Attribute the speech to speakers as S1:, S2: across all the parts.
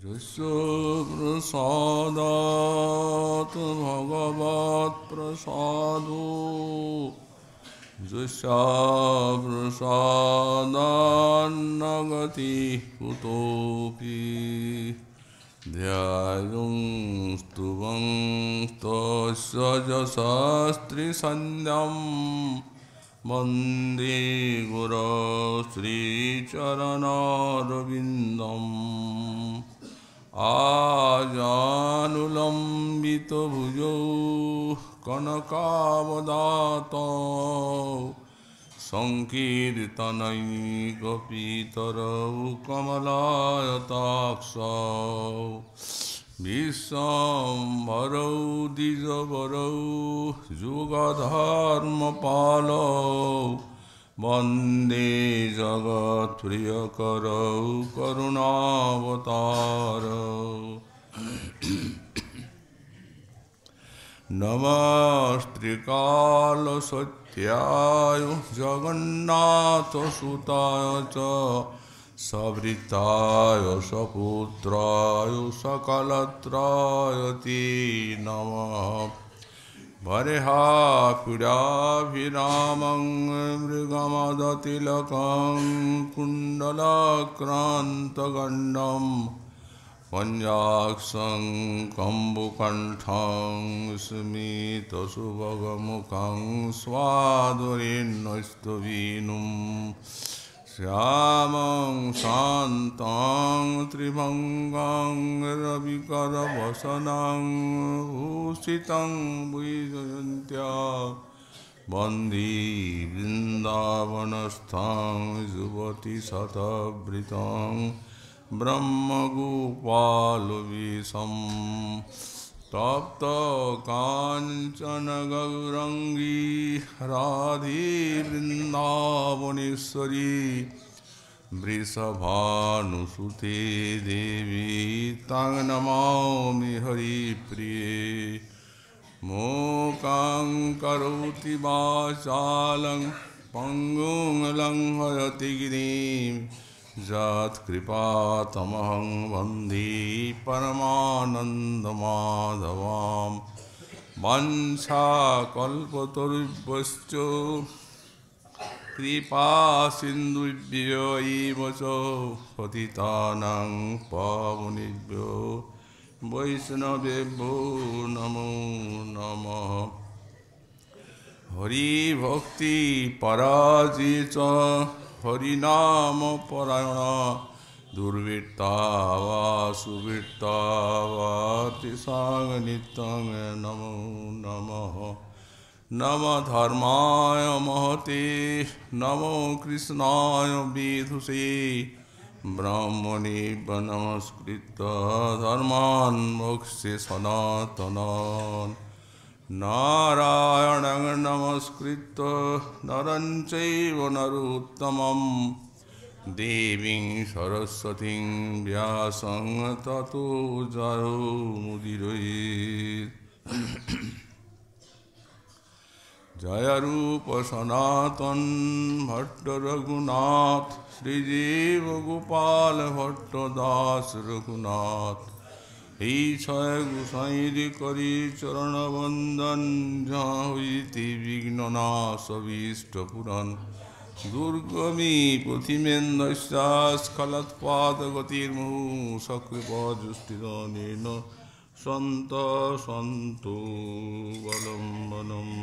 S1: यस्य प्रसादात् भगवत्प्रसादो यस्य प्रसादान्न गतिः कुतोऽपि ध्यानं स्तुवं तस्य यशस्त्रिसन्ध्यं वन्दे गुरो श्रीचरणरविन्दम् आजानुलम्बितभुजौ कनकावदातौ संकीर्तनैकपितरौ कमलायताक्षौ विश्वम्भरौ द्विजवरौ युगधर्मपालौ वन्दे जगत्प्रियकरौ करुणावतारौ नमस्त्रिकालसत्याय जगन्नाथसुताय च सवृताय सपुत्राय सकलत्राय ते नमः वरेहापीडाभिरामं मृगमदतिलकं कुण्डलक्रान्तगण्डं पञ्चाक्षं कम्बुकण्ठं स्मितसुभगमुखं स्वादुरेण्यस्तवीनुं श्यामं शान्तं त्रिभङ्गं रविकरवसनं भूषितं वैजयन्त्या वन्दे वृन्दावनस्थं युवतिशतवृतं ब्रह्मगोपालवेशं तप्तकाञ्चन गौरङ्गी राधे वृन्दावनेश्वरी वृषभानुसुते देवी तं नमामि हरिप्रिये मूकं करोति वाचालं पङ्गुं लङ्घयति गिरिं यत्कृपातमहं वन्दे परमानन्दमाधवां वंशाकल्पतरुभ्यश्च कृपासिन्धुभ्यो एव च पतितानां पावनेभ्यो वैष्णवेभ्यो नमो नमः हरिभक्ति पराजित हरिनाम परायण दुर्वृत्ता वा सुवृत्ता वा तिसांग नित्यं नमो नमः नमः धर्माय महते नमो कृष्णाय विदुषे ब्रह्मणे नमस्कृत्य धर्मान् मोक्षे सनातनान् नारायणं नमस्कृत्य नरं चैव नरोत्तमं देवीं सरस्वतीं व्यासं ततो जयो मुदीरयेत् जय रूप सनातन भट्ट रघुनाथ श्रीजीव गोपाल भट्ट दास रघुनाथ ईशय गुसाई करी चरण वंदन जहाँ हुई विघ्ननाश अभीष्ट पुरन दुर्गमी पुथिमेन्द्रस्खलत्पाद गतिर्मुहु सकृपजुष्टिदानेन सन्त सन्तु वलम्बनम्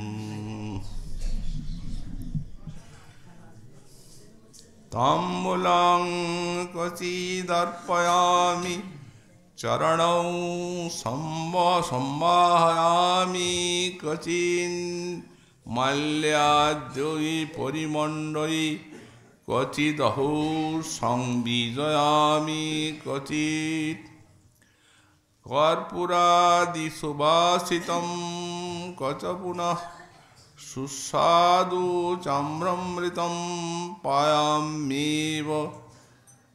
S1: ताम्बूलं क्वचिदर्पयामि चरणौ संवाहयामि क्वचिन् माल्याद्यै परिमण्डये क्वचिदहो संविजयामि क्वचित् कर्पूरादिसुवासितं क्वच पुनः सुस्वादु चाम्रमृतं पायाम्येव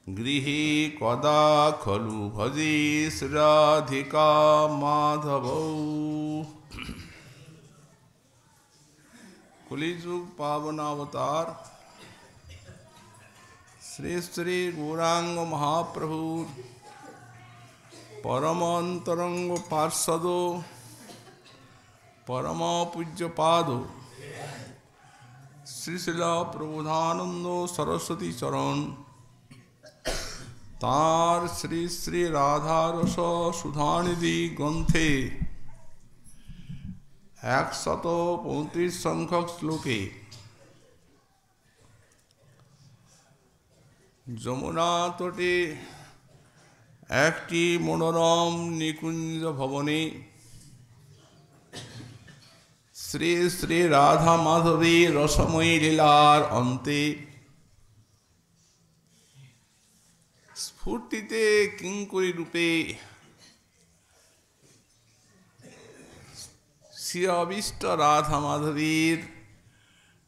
S1: गृहे कदा खलु भजे श्रीराधिका माधवौ। कलिजुग पावनावतार श्री श्री गौरांग महाप्रभु परमान्तरंग पार्षद परम पूज्य पाद श्री श्रील प्रबोधानंद सरस्वती चरण तार श्री श्री राधारस सुधानिधि ग्रंथे 135 संख्यक श्लोके যমুনা তটে একটি মনোরম নিকুঞ্জ ভবনে শ্রী শ্রী রাধা মাধবীর রসময়ী লীলার অন্তে স্ফূর্তিতে কিঙ্করী রূপে শ্রী অবিষ্ট রাধা মাধবীর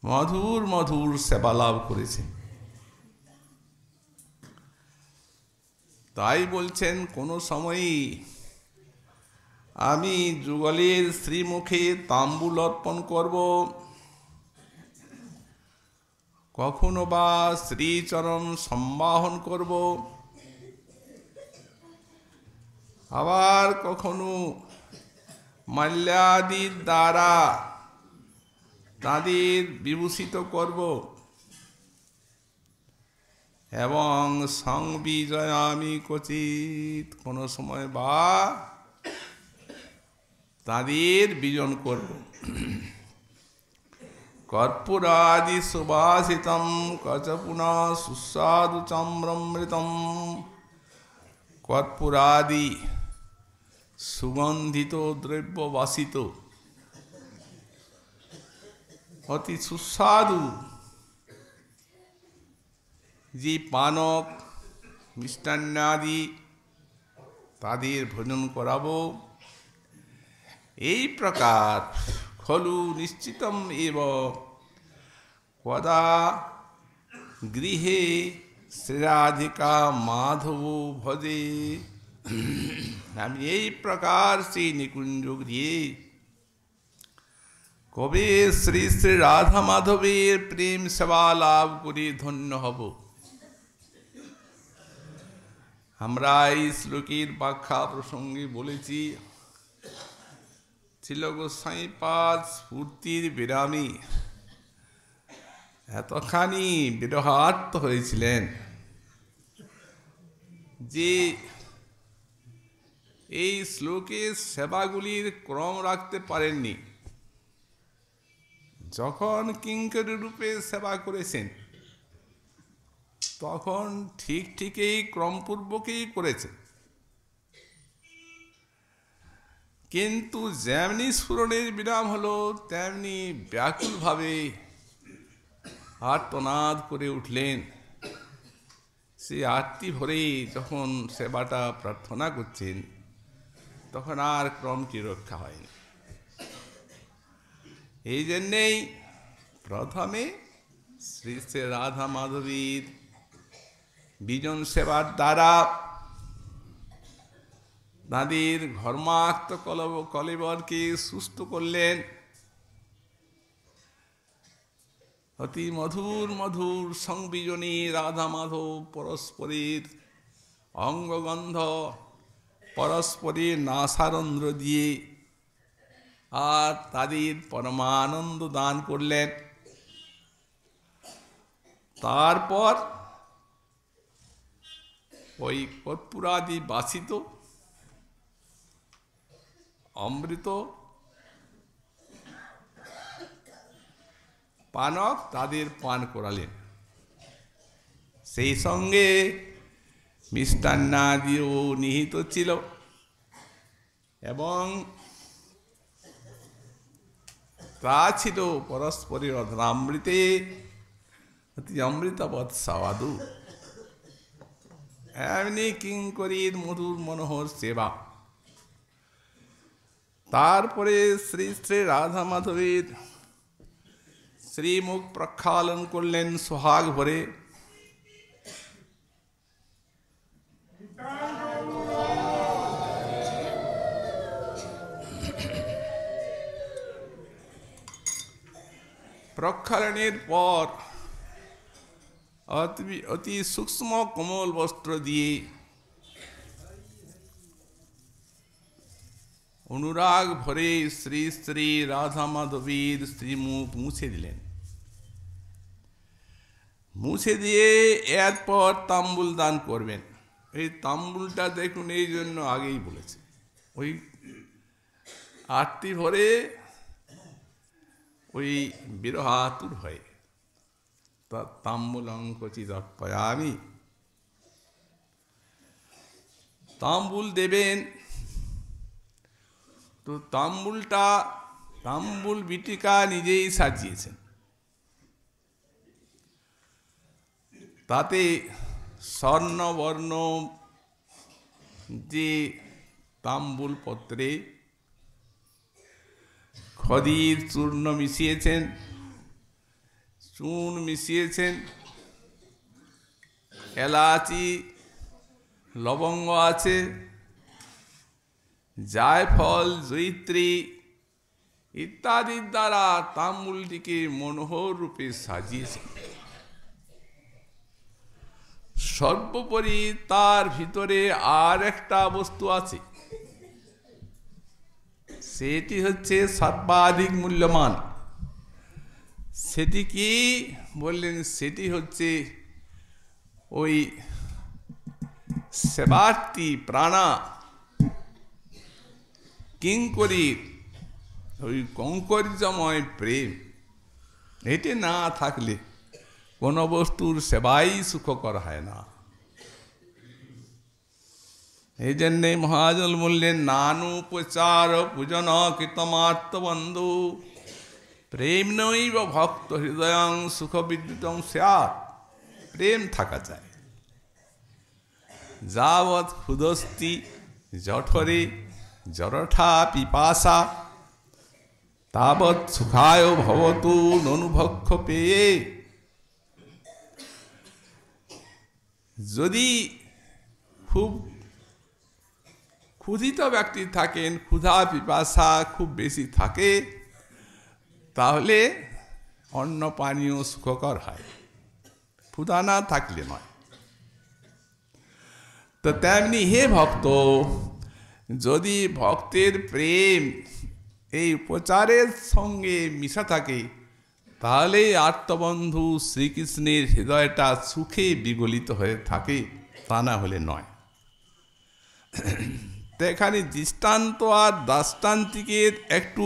S1: মধুর মধুর সেবা লাভ করেছে। তাই বলছেন কোন সময়ই আমি যুগলের শ্রীমুখে তাম্বুল অর্পণ করব, কখনো বা শ্রীচরণ সম্বাহন করব, আবার কখনো মাল্যাদির দ্বারা তাদের বিভূষিত করব এবং সংবিজয়ামি ক্বচিৎ কোনো সময় বা তাদের বিজন করব। কর্পূরাদি সুবাসিতম কচপুনা সুস্বাদু চাম্রমৃতম কর্পূরাদি সুগন্ধিত দ্রব্য বাসিত অতি সুস্বাদু যে পানক মিষ্টান্নাদি তাদের ভোজন করাবো। এই প্রকার খলু নিশ্চিতম এব কদা গৃহে শ্রীরাধিকা মাধব ভজে। আমি এই প্রকার সেই নিকুঞ্জ গৃহে কবে শ্রী শ্রী রাধা মাধবের প্রেম সেবা লাভ করে ধন্য হব। আমরা এই শ্লোকের ব্যাখ্যা প্রসঙ্গে বলেছি ছিল গোসাইপাদ স্ফূর্তির বিরামী এতখানি বিরহার্ত হয়েছিলেন যে এই শ্লোকে সেবাগুলির ক্রম রাখতে পারেননি। যখন কিঙ্করী রূপে সেবা করেছেন তখন ঠিকই ক্রমপূর্বকই করেছে, কিন্তু যেমনি স্ফুরণের বিরাম হলো তেমনি ব্যাকুলভাবে আর্তনাদ করে উঠলেন। সে আরতি ভরে যখন সেবাটা প্রার্থনা করছেন তখন আর ক্রমটি রক্ষা হয়নি। এই জন্যেই প্রথমে শ্রী শ্রী রাধা মাধবীর বিজন সেবার দ্বারা তাদের ঘর্মাক্ত কলেবরকে সুস্থ করলেন। অতি মধুর মধুর সংবিজনী রাধা মাধব পরস্পরের অঙ্গগন্ধ পরস্পরের নাসারন্ধ্র দিয়ে আর তাদের পরমানন্দ দান করলেন। তারপর ওই কর্পূরাদি বাসিত অমৃত পানক তাদের পান করালেন। সেই সঙ্গে মিষ্টান্নাদিও নিহিত ছিল এবং তা ছিল পরস্পরের অধরামৃতে অতি অমৃতবৎ স্বাদু। এমনি কিঙ্করীর মধুর মনোহর সেবা। তারপরে শ্রী শ্রী রাধা মাধবের শ্রীমুখ প্রক্ষালন করলেন সোহাগ ভরে। প্রক্ষালনের পর অতি সূক্ষ্ম কোমল বস্ত্র দিয়ে অনুরাগ ভরে শ্রী শ্রী রাধা মাধবীর শ্রীমুখ মুছে দিলেন। মুছে দিয়ে এরপর তাম্বুল দান করবেন। এই তাম্বুলটা দেখুন, এই জন্য আগেই বলেছে, ওই আরতি ভরে ওই বিরহাতুর হয়ে তাম্বুলং ক্বচিৎ অর্পয়ামি। তাম্বুল দেবেন, তো তাম্বুল বিটিকা নিজেই সাজিয়েছেন। তাতে স্বর্ণবর্ণ যে তাম্বুল পত্রে খদির চূর্ণ মিশিয়েছেন, চুন মিশিয়েছেন, এলাচি লবঙ্গ আছে, জায়ফল জয়িত্রী ইত্যাদির দ্বারা তাম্বুলটিকে মনোহর রূপে সাজিয়েছেন। সর্বোপরি তার ভিতরে আর একটা বস্তু আছে, সেটি হচ্ছে সর্বাধিক মূল্যবান। সেটি কি বললেন? সেটি হচ্ছে ওই সেবার্থী প্রাণা কিঙ্করীর ওই কঙ্কর্যময় প্রেম। এটি না থাকলে কোনো বস্তুর সেবাই সুখকর হয় না। এই জন্যে মহাজন বললেন, নানুপচার পূজন কৃতমার্তবন্ধু প্রেম নৈব ভক্ত হৃদয়ং সুখ বিদ্যুতং স্যাৎ। প্রেম থাকা চাই। যাবৎ ক্ষুদস্তি জঠরে জরঠা পিপাসা তাবৎ সুখায় ভবতু ননুভক্ষ পেয়ে। যদি খুব ক্ষুধিত ব্যক্তি থাকেন, ক্ষুধা পিপাসা খুব বেশি থাকে, তাহলে অন্ন পানীয় সুখকর হয়, ক্ষুধা না থাকলে নয়। তো তেমনি হে ভক্ত, যদি ভক্তের প্রেম এই উপচারের সঙ্গে মিশা থাকে, তাহলে আত্মবন্ধু শ্রীকৃষ্ণের হৃদয়টা সুখে বিগলিত হয়ে থাকে, তা না হলে নয়। তো এখানে দৃষ্টান্ত আর দাষ্টান্তিকের একটু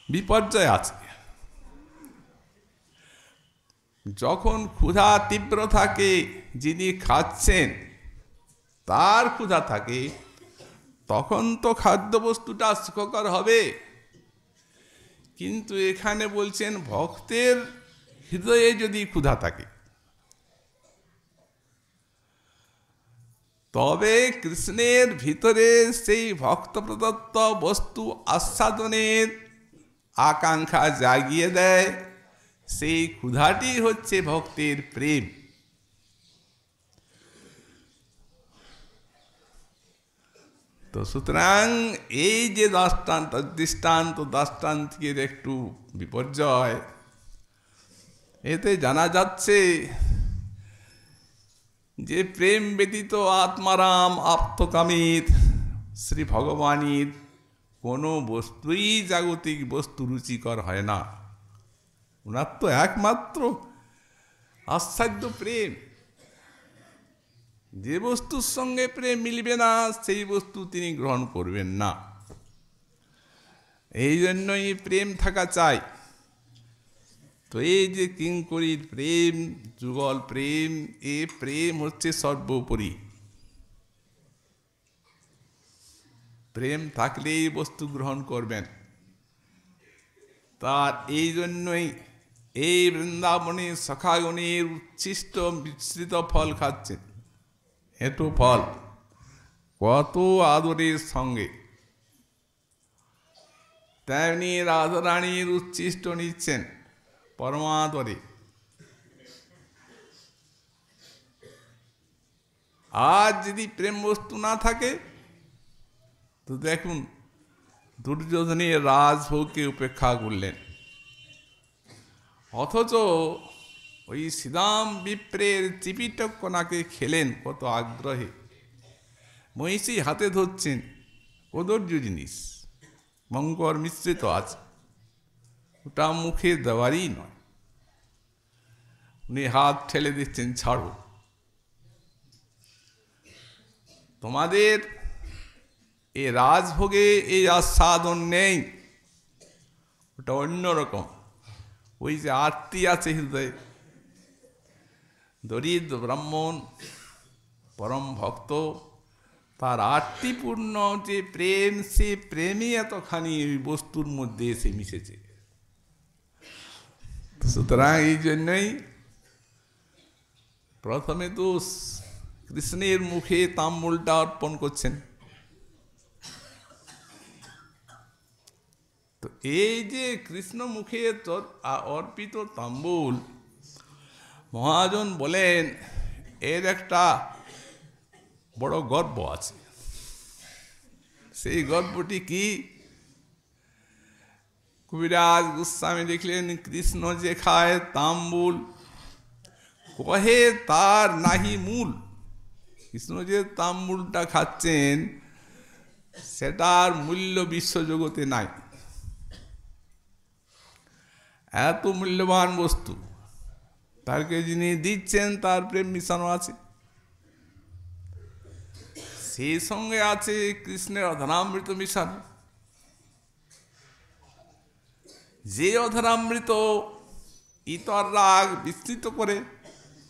S1: বিপর্যয় আছে। যখন ক্ষুধা তীব্র থাকে, যিনি খাচ্ছেন তার ক্ষুধা থাকে, তখন তো খাদ্যবস্তুটা সুখকর হবে। কিন্তু এখানে বলছেন ভক্তের হৃদয়ে যদি ক্ষুধা থাকে, তবে কৃষ্ণের ভিতরে সেই ভক্ত প্রদত্ত বস্তু আস্বাদনের আকাঙ্ক্ষা জাগিয়ে দেয়। সেই ক্ষুধাটি হচ্ছে ভক্তের প্রেম। তো সুতরাং এই যে দৃষ্টান্ত দাষ্টান্তিকের একটু বিপর্যয়, এতে জানা যাচ্ছে যে প্রেম ব্যতীত আত্মারাম আপ্তকামিত শ্রী ভগবানের কোনো বস্তুই জাগতিক বস্তু রুচিকর হয় না। ওনার তো একমাত্র আস্বাদ্য প্রেম। যে বস্তুর সঙ্গে প্রেম মিলবে না, সেই বস্তু তিনি গ্রহণ করবেন না। এই জন্যই প্রেম থাকা চাই। তো এই যে কিঙ্করীর প্রেম, যুগল প্রেম, এ প্রেম হচ্ছে সর্বোপরি। প্রেম থাকলেই বস্তু গ্রহণ করবেন। তার এই জন্যই এই বৃন্দাবনে সখাগণের উচ্ছিষ্ট বিস্তৃত ফল খাচ্ছেন। এটো ফল কত আদরের সঙ্গে, তেমনি রাধারানীর উচ্ছিষ্ট নিচ্ছেন পরমাদরে। আর যদি প্রেম বস্তু না থাকে, তো দেখুন দুর্যোধনের রাজভোগকে উপেক্ষা করলেন, অথচ ওই শ্রীরাম বিপ্রের চিপিটকনাকে খেলেন কত আগ্রহে। মহিষী হাতে ধরছেন, কদর্য জিনিস, মঙ্কর মিশ্রিত আছে, ওটা মুখে দেওয়ারই নয়। উনি হাত ঠেলে দিচ্ছেন, ছাড়ো, তোমাদের এই রাজভোগে এই আস্বাদন নেই, ওটা অন্যরকম। ওই যে আরতি আছে হৃদয়ে, দরিদ্র ব্রাহ্মণ পরম ভক্ত, তার আরতিপূর্ণ যে প্রেম, সে প্রেমই এতখানি ওই বস্তুর মধ্যে এসে মিশেছে। সুতরাং এই জন্যই প্রথমে তো কৃষ্ণের মুখে তাম্বুলটা অর্পণ করছেন। তো এই যে কৃষ্ণ মুখে অর্পিত তাম্বুল, মহাজন বলেন এর একটা বড় গর্ব আছে। সেই গর্বটি কি? কবিরাজ গোস্বামী লিখলেন, কৃষ্ণ যে খায় তাম্বুল, কহে তার নাহি মূল। কৃষ্ণ যে তাম্বুলটা খাচ্ছেন, সেটার মূল্য বিশ্বজগতে নাই। এত মূল্যবান বস্তু, তারকে যিনি দিচ্ছেন তার প্রেম মিশানো আছে। সেই সঙ্গে আছে কৃষ্ণের অধরামৃত মিশানো। যে অধরামৃত ইতর রাগ বিস্তৃত করে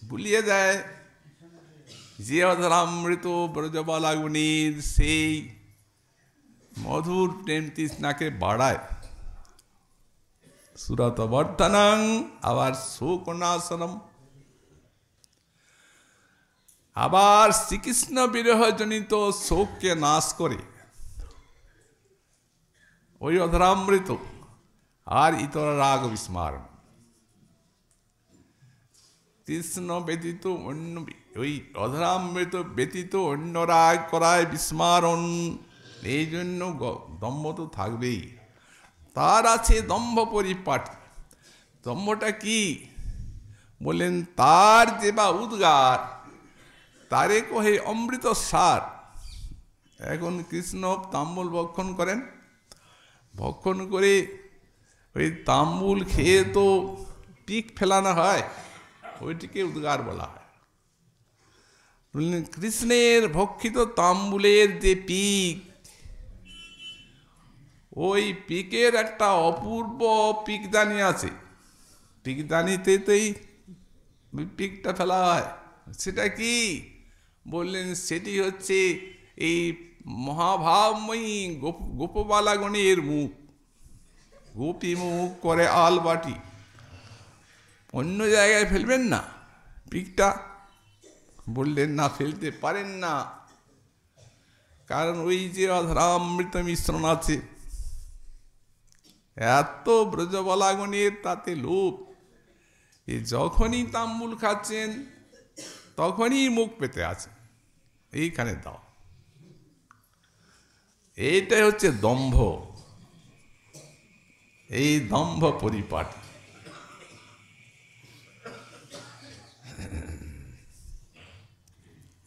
S1: ভুলিয়ে দেয়, যে অধরামৃত ব্রজবালাগুণীর সেই মধুর প্রেম তৃষ্ণাকে বাড়ায়। সুরত বর্ধনং, আবার শোকনাশনম। আবার শ্রীকৃষ্ণ বিরহজনিত শোককে নাশ করে ওই অধরামৃত, আর ইতর রাগ বিস্মারণ। কৃষ্ণ ব্যতীত অন্য, ওই অধরামৃত ব্যতীত অন্য রাগ করায় বিস্মারণ। এই জন্য দম্ভ তো থাকবেই। তার আছে দম্ভ পরিপাটি। দম্ভটা কি বলেন? তার যে বা উদ্গার, তারে কহে অমৃত সার। এখন কৃষ্ণ তাম্বুল ভক্ষণ করেন, ভক্ষণ করে ওই তাম্বুল খেয়ে তো পিক ফেলানো হয়, ওইটিকে উদ্গার বলা হয়। কৃষ্ণের ভক্ষিত তাম্বুলের যে পিক, ওই পিকের একটা অপূর্ব পিকদানি আছে। পিকদানিতেই পিকটা ফেলা হয়। সেটা কি বললেন? সেটি হচ্ছে এই মহাভাবময়ী গোপবালাগণের মুখ। গোপী মুখ করে আলবাটি। অন্য জায়গায় ফেলবেন না পিকটা, বললেন না, ফেলতে পারেন না, কারণ ওই যে অধরামৃত মিশ্রণ আছে, এত ব্রজবালাগণের তাতে লোভ। যখনই তাম্বুল খাচ্ছেন তখনই মুখ পেতে আছে, এইখানে দাও। এইটাই হচ্ছে দম্ভ। এই দম্ভ পরিপাটি।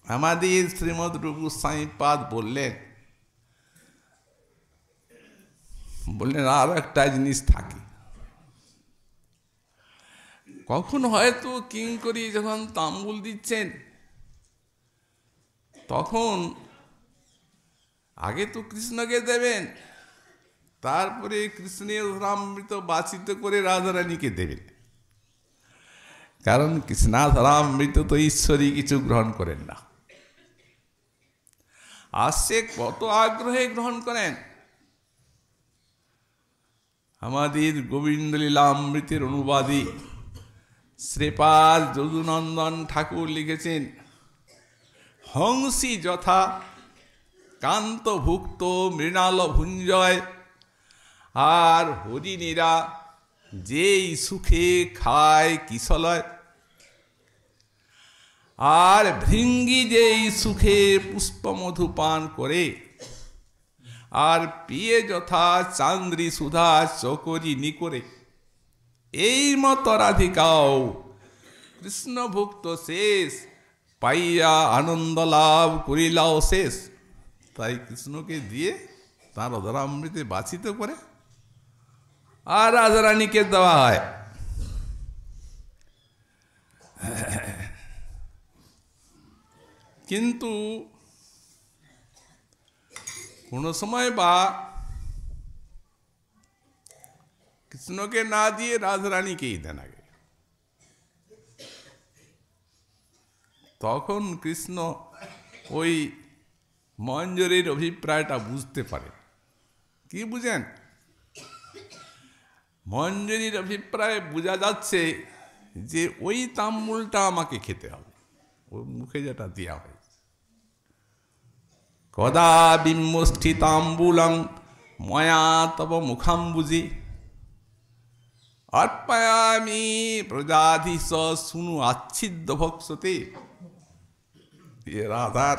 S1: আমাদের শ্রীমদ রূপ গোস্বামীপাদ বললেন আর একটা জিনিস থাকে। কখন হয়তো কিঙ্করী যখন তাম্বুল দিচ্ছেন, তখন আগে তো কৃষ্ণকে দেবেন, তারপরে কৃষ্ণের অধরামৃত বাচিত করে রাধারানীকে দেবেন। কারণ কৃষ্ণাধরামৃত তো ঈশ্বরই কিছু গ্রহণ করেন না। আর সে কত আগ্রহে গ্রহণ করেন। আমাদের গোবিন্দ লীলামৃতের অনুবাদী শ্রীপাদ যদুনন্দন ঠাকুর লিখেছেন, হংসী যথা কান্তভুক্ত মৃণাল ভুঞ্জয়, আর হরিণীরা যেই সুখে খায় কিশলয়, আর ভৃঙ্গি যেই সুখে পুষ্পমধু পান করে, আর পিয়ে যথা চান্দ্রী সুধা চকরি নিকরে, এই মত রাধিকাও কৃষ্ণভুক্ত শেষ পাইয়া আনন্দ লাভ করিলাও শেষ। তাই কৃষ্ণকে দিয়ে তার অধরামৃতে বাঁচিত করে আর রাজারানীকে দেওয়া হয়। কিন্তু কোনো সময় বা কৃষ্ণকে না দিয়ে রাধারানীকেই দেন আগে। তখন কৃষ্ণ ওই মঞ্জরির অভিপ্রায়টা বুঝতে পারে। কি বুঝেন? মঞ্জরির অভিপ্রায় বোঝা যাচ্ছে যে ওই তাম্বুলটা আমাকে খেতে হবে, ওর মুখে যেটা দেওয়া হয়েছে। কদা বিম্মষ্ঠি তাম্বুলং ময়া তব মুখাম্বুজি অর্পয়ামি প্রজাধীশ শুনু আচ্ছিদ্য ভক্ষতে। রাধার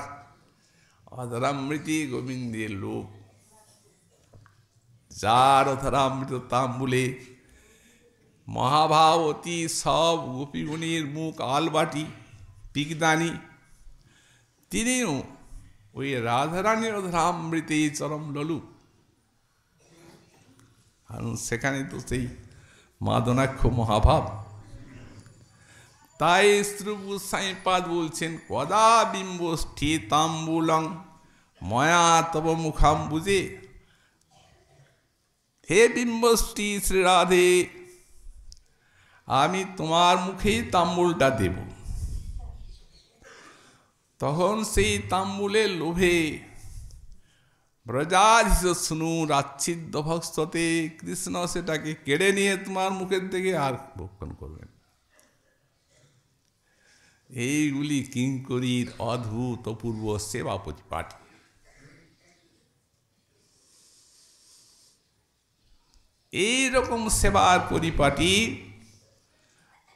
S1: অধরামৃতি গোবিন্দের লোক, যার অধরামৃত তাম্বুলে মহাভাবতী সব গোপীগণের মুখ আলবাটি পিকদানি, তিনিও ওই রাধারানীর অধরামৃতে চরম ললু। আর সেখানে তো সেই মাদনাক্ষ মহাভাব। তাই শ্রুবু সাইপাদ বলছেন কদা বিম্বষ্ঠি তাম্বুলং ময়া তব মুখাম্বুজে। হে বিম্বষ্ঠি শ্রী রাধে, আমি তোমার মুখেই তাম্বুলটা দেব। তখন সেই তাম্বুলের লোভে ব্রজাধীশ শুনু রাচ্ছিদ্য ভক্ষতে, কৃষ্ণ সেটাকে কেড়ে নিয়ে তোমার মুখের থেকে আর ভক্ষণ করবেন। এইগুলি কিঙ্করীর অদ্ভুত অপূর্ব সেবা পরিপাটি। এইরকম সেবার পরিপাটি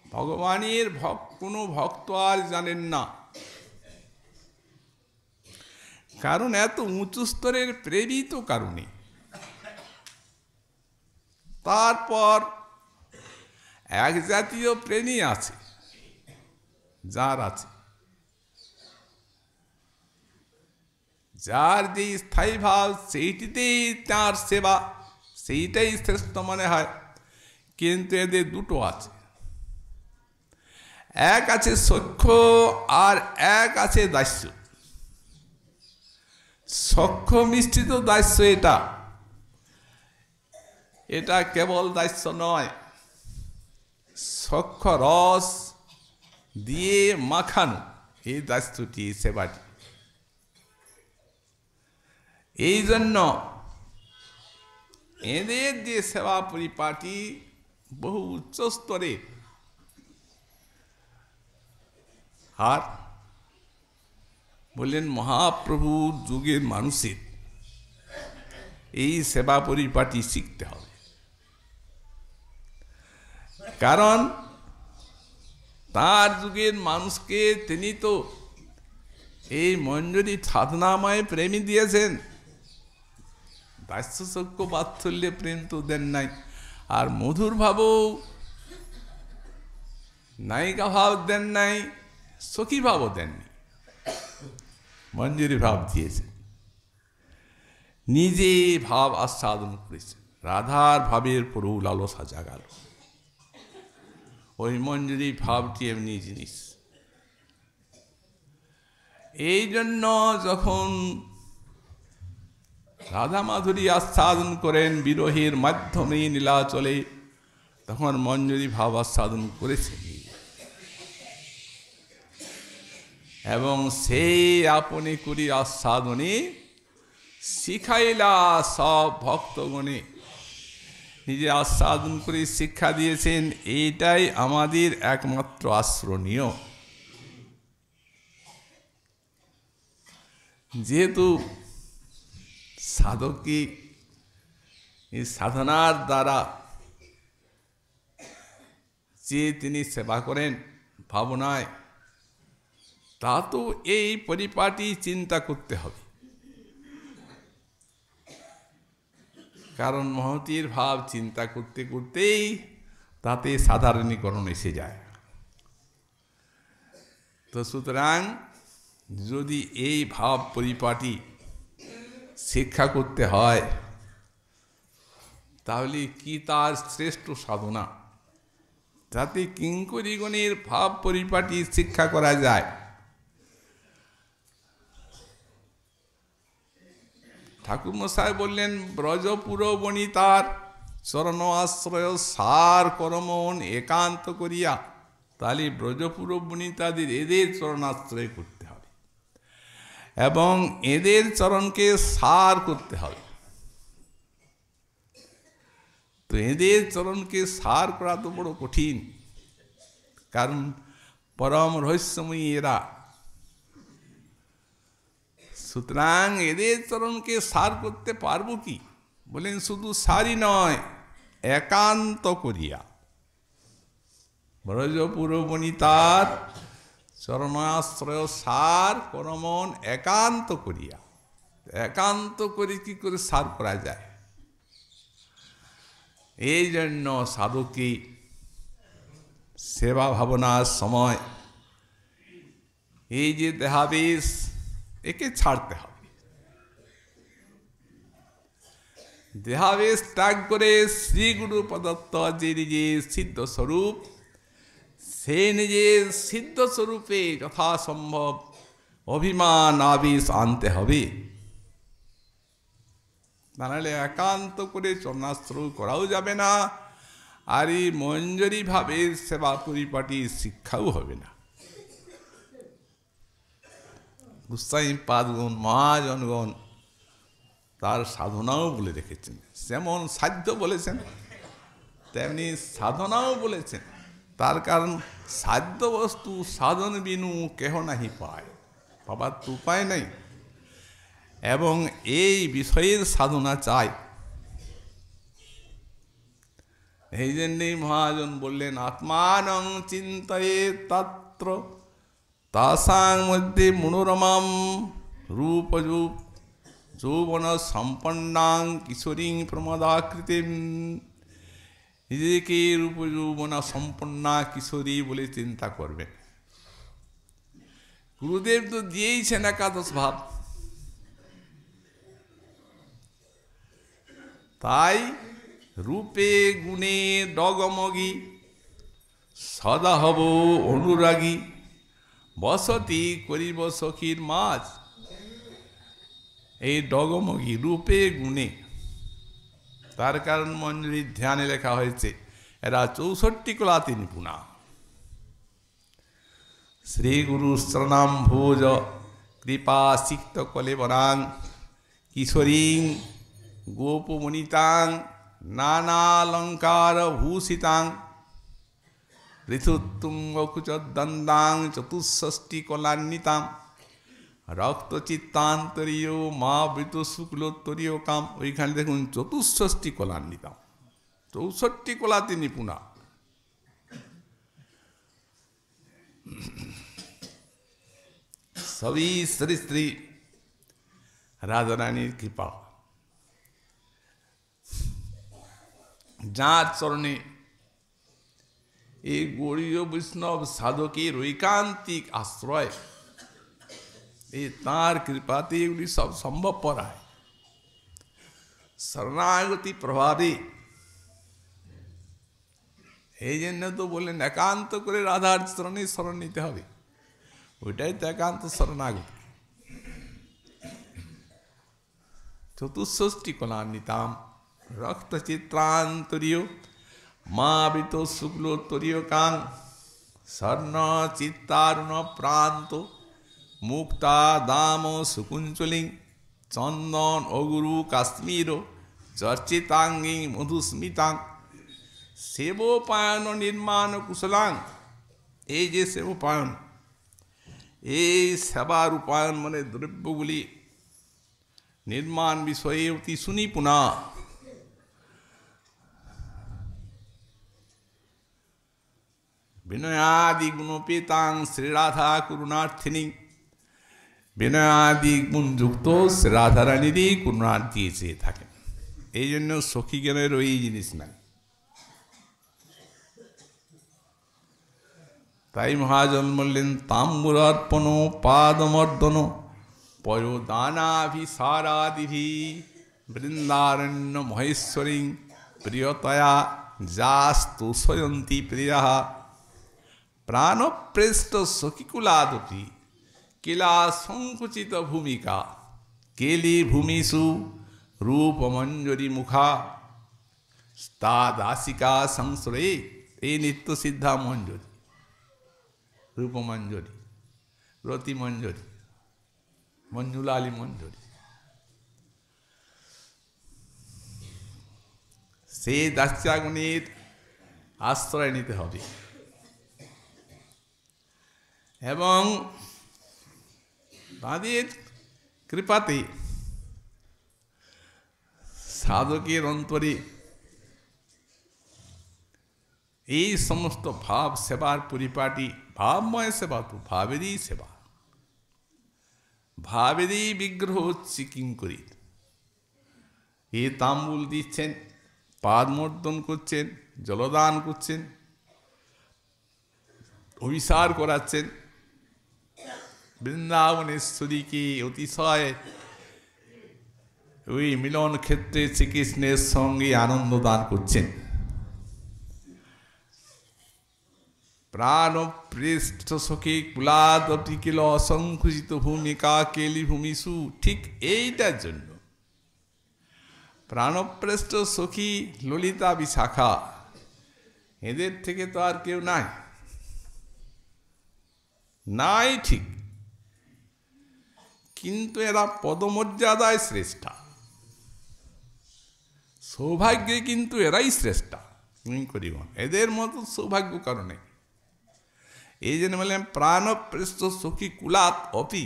S1: ভগবানের কোনো ভক্ত আর জানেন না। কারণ এত উঁচু স্তরের প্রেরিত কারণে। তারপর এক জাতীয় প্রেমী আছে, যার আছে, যার যে স্থায়ী ভাব সেইটিতেই তার সেবা, সেইটাই শ্রেষ্ঠ মনে হয়। কিন্তু এদের দুটো আছে, এক আছে সখ্য আর এক আছে দাস্য। সখ্য মিশ্রিত দাস্য এটা, এটা কেবল দাস্য নয়, সখ্য রস দিয়ে মাখানো এই দাস্যটি সেবাটি। এই জন্য এদের যে সেবা পরিপাটি বহু উচ্চ স্তরে। আর বললেন মহাপ্রভু যুগের মানুষের এই সেবা পরিপাটি শিখতে হবে। কারণ তার যুগের মানুষকে তিনি তো এই মঞ্জরি সাধনাময় প্রেমী দিয়েছেন, দাস্য সখ্য বাৎসল্যে প্রেম তো দেন নাই। আর মধুর ভাবও নায়িকা ভাব দেন নাই, সখী ভাবও দেননি, মঞ্জরি ভাব দিয়েছেন। নিজে ভাব আস্বাদন করেছেন, রাধার ভাবের পুরো লালসা জাগাল। ওই মঞ্জরি ভাবটি এমনি জিনিস। এই জন্য যখন রাধা মাধুরী আস্বাদন করেন বিরহের মাধ্যমে নীলাচলে, তখন মঞ্জরি ভাব আস্বাদন করেছেন এবং সেই আপনি করি আস্বাদনে শিখাইলা সব ভক্তগণে। নিজে আস্বাদন করে শিক্ষা দিয়েছেন, এইটাই আমাদের একমাত্র আশ্রনীয়। যেহেতু সাধককে এই সাধনার দ্বারা যে তিনি সেবা করেন ভাবনায়, তা তো এই পরিপাটি চিন্তা করতে হবে। কারণ মহতির ভাব চিন্তা করতে করতেই তাতে সাধারণীকরণ এসে যায়। তো সুতরাং যদি এই ভাব পরিপাটি শিক্ষা করতে হয়, তাহলে কি তার শ্রেষ্ঠ সাধনা, যাতে কিঙ্করীগণের ভাব পরিপাটি শিক্ষা করা যায়। ঠাকুরমশাই বললেন, ব্রজপুর বনিতার চরণ আশ্রয় সার করমন একান্ত করিয়া। তাহলে ব্রজপুর বনিতাদের এদের চরণাশ্রয় করতে হবে এবং এদের চরণকে সার করতে হবে। তো এদের চরণকে সার করা তো বড় কঠিন, কারণ পরম রহস্যময়ী এরা। সুতরাং এদের চরণকে সার করতে পারবো কি? বলেন শুধু সারি নয়, একান্ত করিয়া। ব্রজপুর বনিতার চরণাশ্রয় সার করমন একান্ত করিয়া। একান্ত করে কি করে সার করা যায়? এই জন্য সাধককে সেবা ভাবনার সময় এই যে দেহাবেশ, একে ছাড়তে হবে। দেহাবেশ ত্যাগ করে শ্রী গুরু প্রদত্ত যে নিজের সিদ্ধ স্বরূপ, সে নিজের সিদ্ধ স্বরূপে যথাসম্ভব অভিমান আবেশ আনতে হবে। নাহলে একান্ত করে চরণাশ্রয় করাও যাবে না, আর এই মঞ্জরি ভাবে সেবা পরিপাটি শিক্ষাও হবে না। গোস্বামী পাদগণ মহাজনগণ তার সাধনাও বলে রেখেছেন। যেমন সাধ্য বলেছেন, তেমনি সাধনাও বলেছেন। তার কারণ সাধ্য বস্তু সাধন বিনু কেহ নাহি পায়, পাবার তো উপায় নাই। এবং এই বিষয়ের সাধনা চাই। এই জন্যই মহাজন বললেন, আত্মানং চিন্তয়ে তত্র তাসাং মধ্যে মনোরমাম রূপযূপ যৌবন সম্পন্নাং কিশোরীং প্রমদাকৃতিম। নিজেকে রূপ যৌবনা সম্পন্না কিশোরী বলে চিন্তা করবেন। গুরুদেব তো দিয়েইছেন একাদশ ভাব। তাই রূপে গুণে ডগমগী সদা হব অনুরাগী বসতি করিব সখীর মাঝ। এই ডগমগী রূপে গুণে, তার কারণ মঞ্জুরির ধ্যানে লেখা হয়েছে এরা 64 কলাতে নিপুণা। শ্রী গুরু শরণাম ভোজ কৃপা সিক্ত কলেবরাং কিশোরীং গোপমণিতাং নানালঙ্কার ভূষিতাং ঋতুতুঙ্গকুচদন্দাং চতুষ্ষষ্টি কলান্বিতাং রক্তচিত্তান্তরীয় মা বৃত শুক্লোত্তরীয় কাম। ওইখানে দেখুন 64 কলান্বিতাম, 64 কলাতে নিপুণা। সবই শ্রী শ্রী রাধারানীর কৃপা। যাঁর চরণে এই গৌড়ীয় বৈষ্ণব সাধকের ঐকান্তিক আশ্রয়, এই তাঁর কৃপাতে এগুলি সব সম্ভবপর হয়। শরণাগতি প্রভাবে। এই জন্য তো বললেন একান্ত করে রাধার চরণে শরণ নিতে হবে। ওইটাই তো একান্ত শরণাগতি। 64 কলান্বিতাম রক্তচিত্রান্তরীয় মা বৃত শুক্লোত্তরীয় কাং স্বর্ণ চিত্তারুণ প্রান্ত মুক্তা দাম সুকুঞ্চলিং চন্দন অগুরু কাশ্মীর চর্চিতাঙ্গী মধুস্মিতাং সেবোপায়ন নির্মাণ কুশলাং। এই যে সেবোপায়ন, এই সেবার উপায়ন মানে দ্রব্যগুলি নির্মাণ বিষয়ে অতি সুনিপুণা। বিনয়াদি গুণপেতাং শ্রীরাধা করুণার্থিনী। বিনয়াদি গুণযুক্ত শ্রীরাধারানীরই করুণার্থী চেয়ে থাকেন। এই জন্য সখীগণের ওই জিনিস নাই। তাই মহাজন বললেন তাম্বুরার্পণ পাদমর্দন पयोदानाभिसारादिभि वृंदारण्य महेश्वरी प्रियतया जास्तु स्वयंती प्रियः प्राणप्रेष्ठ सखिकुलादपि किला संकुचित भूमिका केली भूमिषु रूपमंजरी मुखा दासिका संसरे এই নিত্য সিদ্ধা মঞ্জরি রূপমঞ্জরি রতি মঞ্জরি মঞ্জুলালি মঞ্জরি সেই দাস্যাগুণীর আশ্রয় নিতে হবে এবং তাদের কৃপাতে সাধকের অন্তরে এই সমস্ত ভাব সেবার পরিপাটি ভাবময় সেবা তো ভাবেরই সেবা ভাবেরই বিগ্রহ হচ্ছে কিঙ্করী এই তাম্বুল দিচ্ছেন পাদমর্দন করছেন জলদান করছেন অভিসার করাচ্ছেন বৃন্দাবনেশ্বরীকে অতিশয় ওই মিলন ক্ষেত্রে শ্রীকৃষ্ণের সঙ্গে আনন্দ দান করছেন প্রাণপ্রেষ্ঠ সখী কুলাদপি কিল অসংকুচিত ভূমিকা কেলি ভূমিষু ঠিক এইটার জন্য প্রাণপ্রেষ্ঠ সখী ললিতা বিশাখা এদের থেকে তো আর কেউ নাই নাই ঠিক কিন্তু এরা পদমর্যাদায় শ্রেষ্ঠা সৌভাগ্যে কিন্তু এরাই শ্রেষ্ঠা করিবন এদের মতো সৌভাগ্য কারণে এই জন্য বললেন প্রাণপ্রেষ্ঠ সখী কুলাত অপি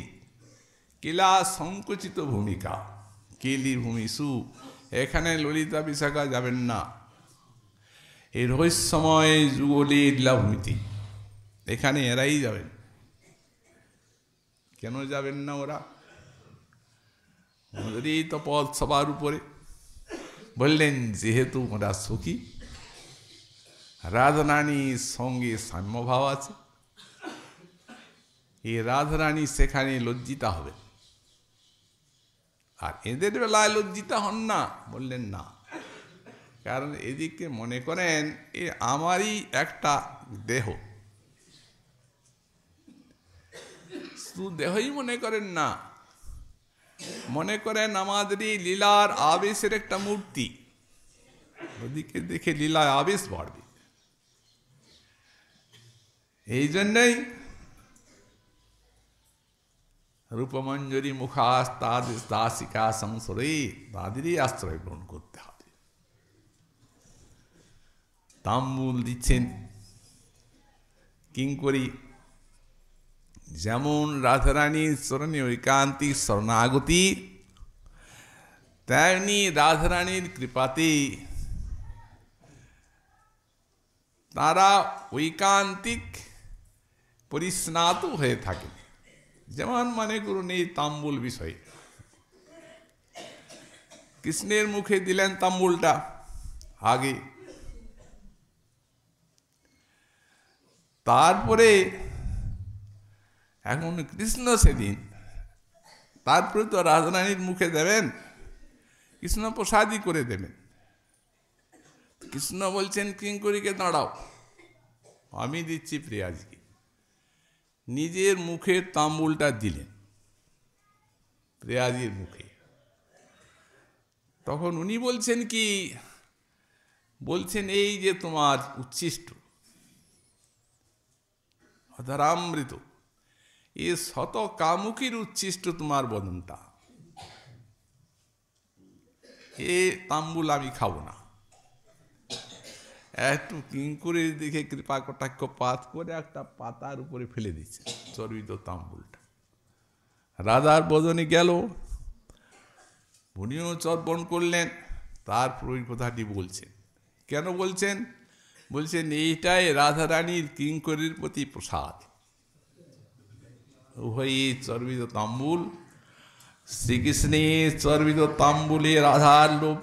S1: কিলা সংকুচিত ভূমিকা কেলি ভূমিষু এখানে ললিতা বিশাখা যাবেন না এই রহস্যময় যুগলী লীলাভূমিতে এখানে এরাই যাবেন কেন যাবেন না ওরা ওদেরই তো পদ সবার উপরে বললেন যেহেতু ওরা সখী রাধারানীর সঙ্গে সাম্যভাব আছে এই রাধারানী সেখানে লজ্জিতা হবে আর এদের বেলায় লজ্জিতা হন না বললেন না কারণ এদিকে মনে করেন এ আমারই একটা দেহ শুধু দেহই মনে করেন না মনে করেন আমাদেরই লীলার আবেশের একটা মূর্তি ওদিকে দেখে লীলায় আবেশ বাড়বে এই জন্যই রূপমঞ্জরি মুখাস তাদের দাসিকা সংসরে তাদেরই আশ্রয় গ্রহণ করতে হবে তাম্বুল দিচ্ছেন কিঙ্করী যেমন রাধারানীর চরণে ঐকান্তিক শরণাগতি তেমনি রাধারানীর কৃপাতে তারা ঐকান্তিক পরিস্নাত হয়ে থাকে যেমন মনে করুন এই তাম্বুল বিষয়ে কৃষ্ণের মুখে দিলেন তাম্বুলটা আগে তারপরে এখন কৃষ্ণ সেদিন তারপরে তো রাধারানীর মুখে দেবেন কৃষ্ণ প্রসাদই করে দেবেন কৃষ্ণ বলছেন কিঙ্করীকে দাঁড়াও আমি দিচ্ছি প্রিয়াজিকে নিজের মুখের তাম্বুলটা দিলেন প্রিয়াজির মুখে তখন উনি বলছেন কি বলছেন এই যে তোমার উচ্ছিষ্ট অধরামৃত এ শত কামুকির উচ্ছিষ্ট তোমার বদনটা এ তাম্বুল আমি খাবো না একটু কিঙ্করীর দিকে কৃপা কটাক্ষ পাত করে একটা পাতার উপরে ফেলে দিচ্ছে চর্বিত তাম্বুলটা রাধার বদনে গেল উনিও চর্পণ করলেন তারপর ওই কথাটি বলছেন কেন বলছেন বলছেন এইটাই রাধারানীর কিঙ্করীর প্রতি প্রসাদ উভয়ই চর্বিত তাম্বুল শ্রীকৃষ্ণের চর্বিত তাম্বুলে রাধার লোভ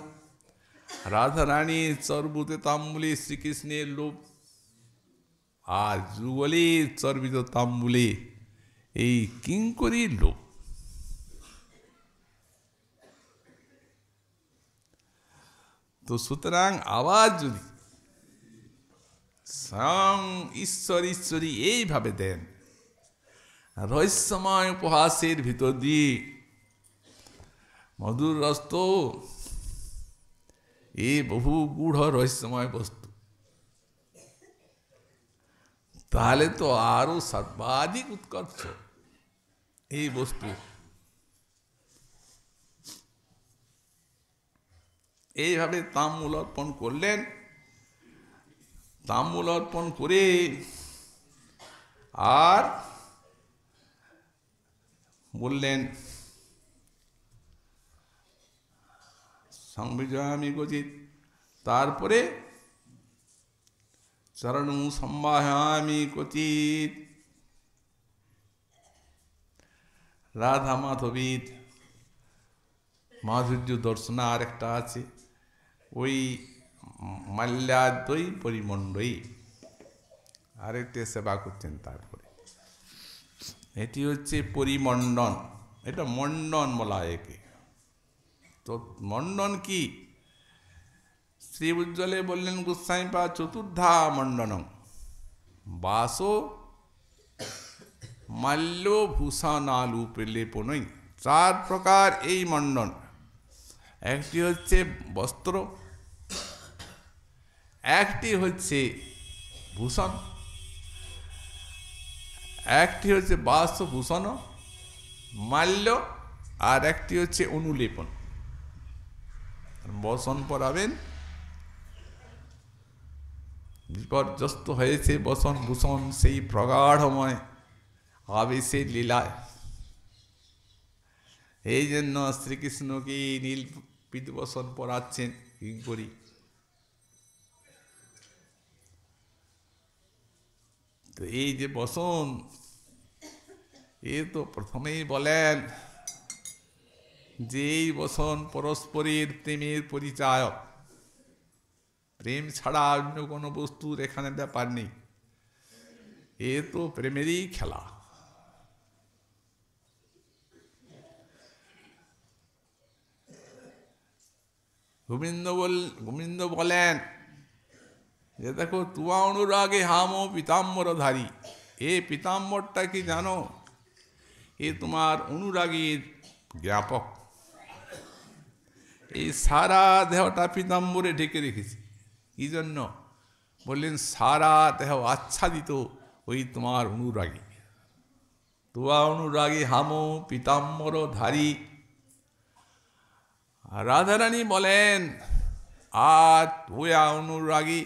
S1: রাধারানীর চর্বিত তাম্বুলে শ্রীকৃষ্ণের লোভ আর যুগলের চর্বিত তাম্বুলে এই কিঙ্করীর লোভ তো সুতরাং আবার যদি স্বয়ং ঈশ্বরী এইভাবে দেন, রহস্যময় উপহাসের ভিতর দিয়ে মধুর রস তো এই বহু গূঢ় রহস্যময় বস্তু, তাহলে তো আরো সর্বাধিক উৎকর্ষ এই বস্তু। এইভাবে তাম্বূল অর্পণ করলেন। তাম্বূল অর্পণ করে আর বললেন সংবিজয়ামি গজিত, তারপরে চরণু সম্বাহামি ক্বচিৎ। রাধা মাধবীর মাধুর্য দর্শন আর একটা আছে, ওই মাল্যাদ্বৈ পরিমণ্ডই আরেকটি সেবা করছেন। তারপরে এটি হচ্ছে পরিমণ্ডন, এটা মণ্ডন বলা হয় একে। তো মণ্ডন কি? শ্রী উজ্জ্বলে বললেন গোস্বামীপা চতুর্ধা মণ্ডনম বাসো মাল্য ভূষণালু লেপনই। 4 প্রকার এই মণ্ডন। একটি হচ্ছে বস্ত্র, একটি হচ্ছে ভূষণ, একটি হচ্ছে বাসভূষণ মাল্য, আর একটি হচ্ছে অনুলেপন। বসন পরাবেন, বিপর্যস্ত হয়েছে বসন ভূষণ সেই প্রগাঢ়ময় আবেশের লীলায়। এই জন্য শ্রীকৃষ্ণকে নীল পীতবসন পরাচ্ছেন কিঙ্করী। তো এই যে বসন, এ তো প্রথমেই বলেন যে এই বসন পরস্পরের প্রেমের পরিচায়ক। প্রেম ছাড়া অন্য কোনো বস্তুর এখানে ব্যাপার নেই, এ তো প্রেমেরই খেলা। গোবিন্দ বলেন যে দেখো তুয়া অনুরাগে হামো পীতাম্বরধারী। এ পীতাম্বরটা কি জানো? এ তোমার অনুরাগীর জ্ঞাপক। এই সারা দেহটা পীতাম্বরে ঢেকে রেখেছি। কি জন্য? বললেন সারা দেহ আচ্ছাদিত ওই তোমার অনুরাগী। তুয়া অনুরাগী হামো পীতাম্বরধারী। রাধারানী বলেন আর তুয়া অনুরাগী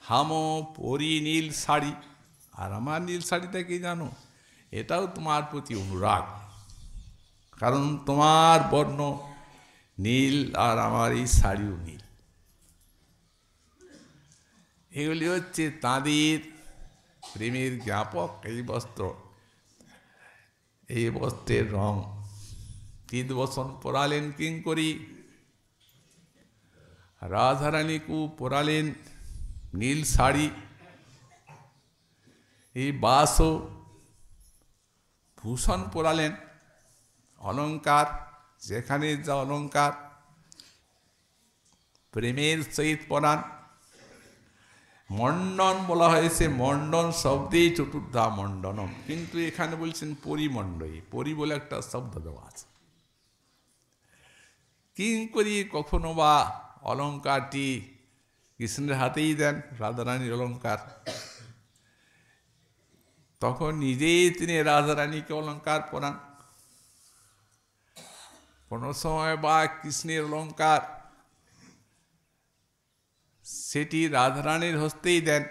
S1: হামো পরি নীল শাড়ি। আর আমার নীল শাড়িটা কি জানো? এটাও তোমার প্রতি অনুরাগ, কারণ তোমার বর্ণ নীল আর আমার এই শাড়িও নীল। এগুলি হচ্ছে তাঁদের প্রেমের জ্ঞাপক এই বস্ত্র। এই বস্ত্রের রং পীতবসন পরালেন কিঙ্করী, রাধারানীকু পরালেন নীল শাড়ি। এই বাসও ভূষণ পরালেন, অলঙ্কার, যেখানে যা অলঙ্কার প্রেমের সহিত পরান। মণ্ডন বলা হয়েছে, মণ্ডন শব্দেই চতুর্ধা মণ্ডনম, কিন্তু এখানে বলছেন পরিমণ্ডই। পরি বলে একটা শব্দ দেওয়া আছে। কিঙ্করী কখনো বা অলঙ্কারটি কৃষ্ণের হাতেই দেন, রাধারানীর অলঙ্কার, তখন নিজেই তিনি রাধারানীকে অলঙ্কার পরান। কোনো সময় বা কৃষ্ণের অলঙ্কার সেটি রাধারানীর হস্তেই দেন।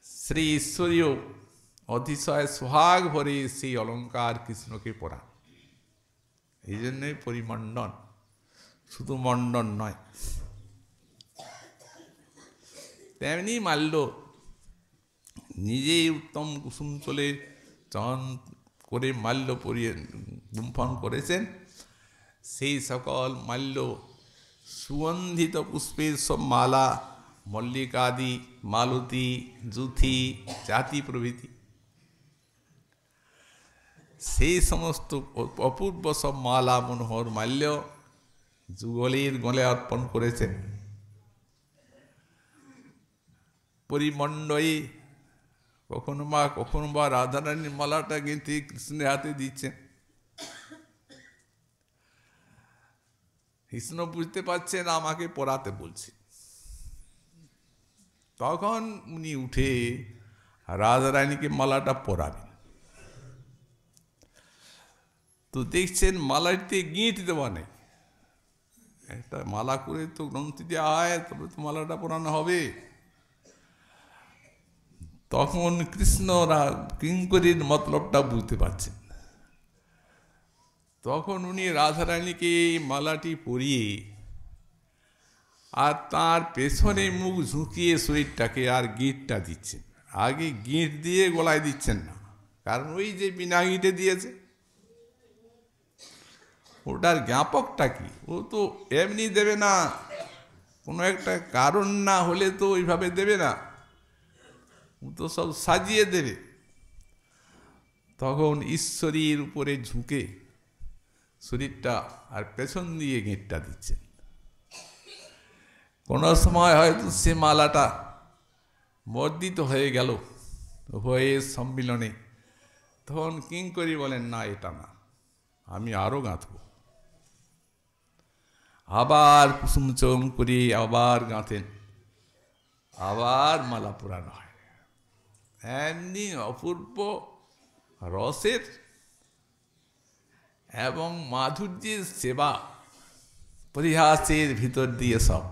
S1: শ্রী ঈশ্বরীয় অতিশয় সোহাগ ভরে সেই অলঙ্কার কৃষ্ণকে পরান। এই জন্যই পরিমণ্ডন, শুধু মণ্ডন নয়। তেমনি মাল্য নিজেই উত্তম কুসুম চলে চয়ন করে মাল্য পরিয়ে গুম্ফন করেছেন। সেই সকল মাল্য সুগন্ধিত পুষ্পের সব মালা, মল্লিকাদি, মালতী, জুথি, জাতি প্রভৃতি, সেই সমস্ত অপূর্ব সব মালা মনোহর মাল্য যুগলের গলে অর্পণ করেছেন। পরিমণ্ডয়ে কখনো বা রাধারানীর মালাটা গেঁথে কৃষ্ণের হাতে দিচ্ছেন। কৃষ্ণ বুঝতে পারছেন আমাকে পড়াতে বলছে, তখন উনি উঠে রাধারানীকে মালাটা পরাবেন। তো দেখছেন মালাটিতে গিঁট দেওয়া নেই, একটা মালা করে তো গ্রন্থি দেওয়া হয়, তবে তো মালাটা পরানো হবে। তখন কৃষ্ণরা কিঙ্করীর মতলবটা বুঝতে পারছেন। তখন উনি রাধারানীকে মালাটি পরিয়ে আর তার পেছনে মুখ ঝুঁকিয়ে শরীরটাকে আর গিঁটটা দিচ্ছেন। আগে গিঁট দিয়ে গলায় দিচ্ছেন না, কারণ ওই যে বিনা গিঁটে দিয়েছে ওটার জ্ঞাপকটা কি, ও তো এমনি দেবে না, কোনো একটা কারণ না হলে তো ওইভাবে দেবে না, ও তো সব সাজিয়ে দেবে। তখন ঈশ্বরীর উপরে ঝুঁকে শরীরটা আর পেছন দিয়ে গিঁটটা দিচ্ছেন। কোনো সময় হয়তো সে মালাটা বর্ধিত হয়ে গেল উভয়ের সম্মিলনে, তখন কিঙ্করী বলেন না এটা না, আমি আরো গাঁথব। আবার কুসুম চম করে আবার গাঁথেন, আবার মালা পুরানো হয়। এমনি অপূর্ব রসের এবং মাধুর্যের সেবা পরিহাসের ভিতর দিয়ে, সব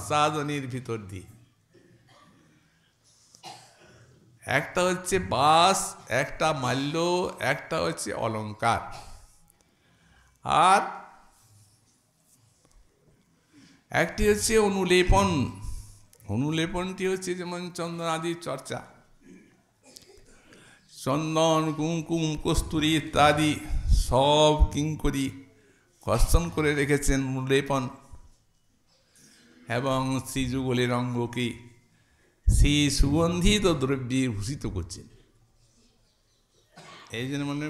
S1: সাধনের ভিতর দিয়ে। একটা হচ্ছে বাস, একটা মাল্য, একটা হচ্ছে অলঙ্কার, আর একটি হচ্ছে অনুলেপন। অনুলেপনটি হচ্ছে যেমন চন্দন আদির চর্চা, চন্দন কুমকুম কস্তুরী ইত্যাদি সব কিঙ্করী কর্ষণ করে রেখেছেন অনুলেপন, এবং শ্রীযুগলের অঙ্গকে সেই সুগন্ধিত দ্রব্যে ভূষিত করছেন। এই জন্য মানে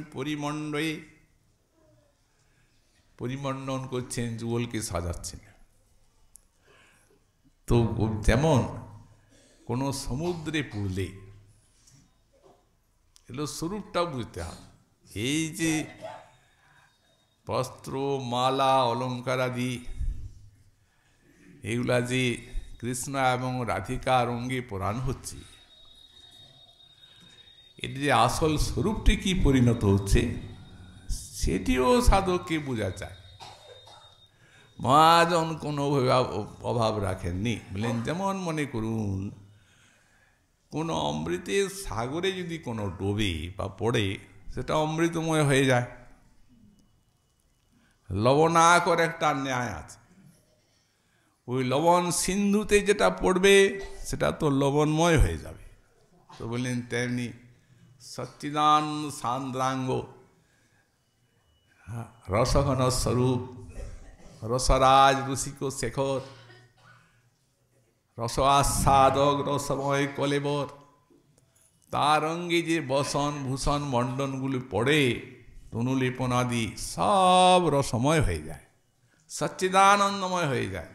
S1: পরিমণ্ডন করছেন, যুগলকে সাজাচ্ছেন। তো যেমন কোনো সমুদ্রে পড়লে এগুলো স্বরূপটাও বুঝতে হবে। এই যে বস্ত্র, মালা, অলঙ্কার আদি এগুলা যে কৃষ্ণ এবং রাধিকার অঙ্গে পরাণ হচ্ছে, এটি যে আসল স্বরূপটি কি পরিণত হচ্ছে সেটিও সাধককে বোঝা যায়। মহাজন কোনো অভাব রাখেননি, বলেন যেমন মনে করুন কোনো অমৃতের সাগরে যদি কোনো ডোবে বা পড়ে, সেটা অমৃতময় হয়ে যায়। লবণাকর একটা ন্যায় আছে, ওই লবণ সিন্ধুতে যেটা পড়বে সেটা তো লবণময় হয়ে যাবে। তো বললেন তেমনি সচ্চিদান সান্দ্রাঙ্গ রসঘন স্বরূপ রসরাজ রসিক শেখর রস আস্বাদক রসময় কলেবর, তার অঙ্গে যে বসন ভূষণ মণ্ডনগুলি পড়ে, তনুলেপনাদি সব রসময় হয়ে যায়, সচ্চিদানন্দময় হয়ে যায়।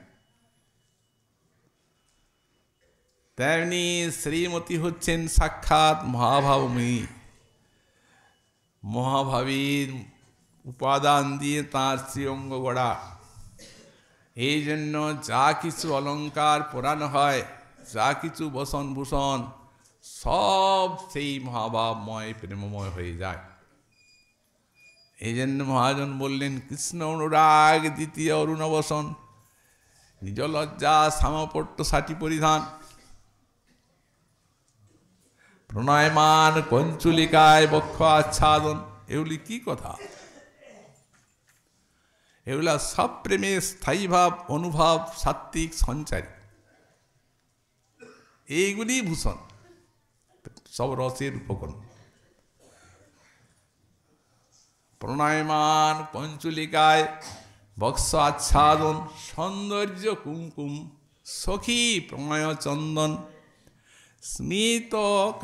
S1: তেমনি শ্রীমতী হচ্ছেন সাক্ষাৎ মহাভাবময়ী। মহাভাবীর উপাদান দিয়ে তাঁর শ্রীঅঙ্গ গড়া। এই জন্য যা কিছু অলঙ্কার পরানো হয়, যা কিছু বসন ভূষণ, সব সেই মহাভাবময় প্রেমময় হয়ে যায়। এই জন্য মহাজন বললেন কৃষ্ণ অনুরাগ দ্বিতীয় অরুণবসন, নিজ লজ্জা সামপট্ট ষাটি পরিধান, প্রণয়মান কঞ্চুলিকায় বক্ষ আচ্ছাদন। এগুলি কি কথা? এগুলা সব প্রেমের স্থায়ী ভাব, অনুভব, সাত্ত্বিক সঞ্চারী, এইগুলি ভূষণ, সব রসের উপকরণ। প্রণয়মান পঞ্চুলিকায় বক্ষ আচ্ছাদন, সৌন্দর্য কুমকুম, সখী প্রণয় চন্দন, স্মিত